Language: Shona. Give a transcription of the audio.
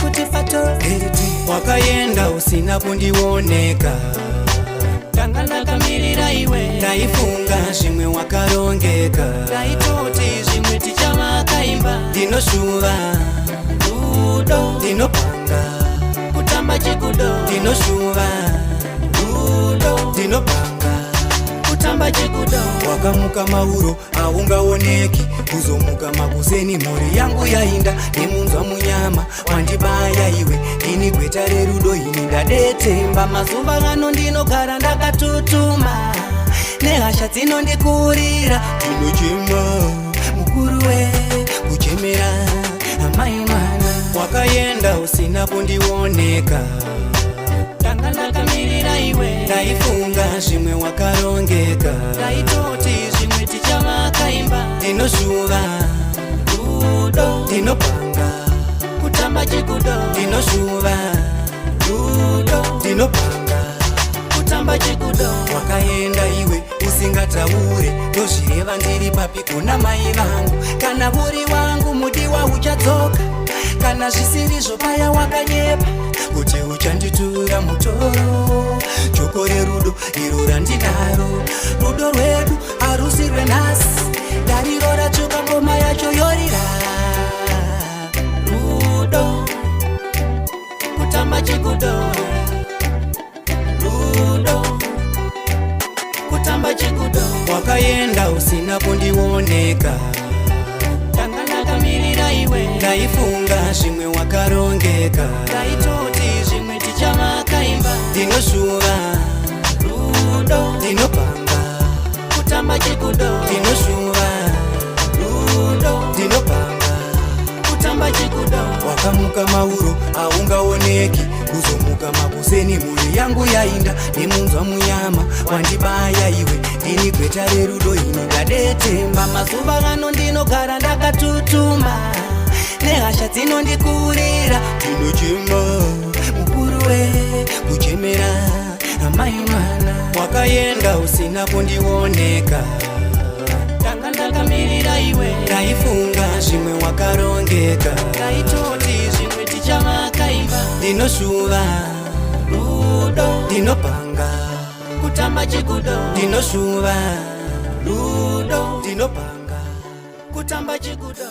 kuti fato wakaenda usina kundioneka. Tanga ndakamirira iwe, ndaifunga zvimwe wakarongeka. Ndaitoti zvimwe tichavakaimba. Ndinoshuva rudo, ndinopanga kutamba chikudo. Ndinoshuva rudo, ndinopanga kutamba chikudo. Wakamuka mauro aungaoneki, kuzomuka makuseni mhuri yangu yainda. Nemunzwa munyama wandibaya iwe, ini gweta rerudo ini ndadetemba. Mazuva ano ndinogara ndakatutuma, nehasha dzinondikurira. Ndinochema mukuru we kuchemera amai mana. Wakaenda usina kundioneka. Tanga ndakamirira iwe, ndaifunga zvimwe wakarongeka. Ndaitoti zvimwe tichavakaimba. Ndinoshuva rudo, ndinopanga kutamba chikudo. Ndinoshuva rudo, ndinopanga kutamba chikudo. Wakaenda iwe usingataure, ndozvireva ndiri papi kuna mai vangu. Kana uri wangu mudiwa uchadzoka, kana zvisiri paya wakanyepa kuti uchanditura mutoro. Joko rerudo iro randinaro, rudo rwedu harusi rwenhasi. Dariro ratsvuka ngoma yacho yorira. Rudo kutamba chikudo, rudo kutamba chikudo. Wakaenda usina kundioneka. Tanga ndakamirira iwe, ndaifunga zvimwe wakarongeka. Ndaitoti zvimwe tichavakaimba. Ndinoshuva rudo, ndinopanga kutamba chikudo. Ndinoshuva rudo, ndinopanga kutamba chikudo. Wakamuka mauro aungaoneki, kuzomuka makuseni mhuri yangu yainda. Nemunzwa munyama wandibaya iwe, ini gweta rerudo ini ndadetemba. Mazuva ano ndinogara ndakatutuma, nehasha dzinondikurira. Ndinochema mukuru we kuchemera amai mana. Wakaenda usina kundioneka. Tanga ndakamirira iwe, ndaifunga zvimwe wakarongeka. Ndaitoti zvimwe tichavakaimba. Ndinoshuva rudo, ndinopanga kutamba chikudo. Ndinoshuva rudo, ndinopanga kutamba chikudo.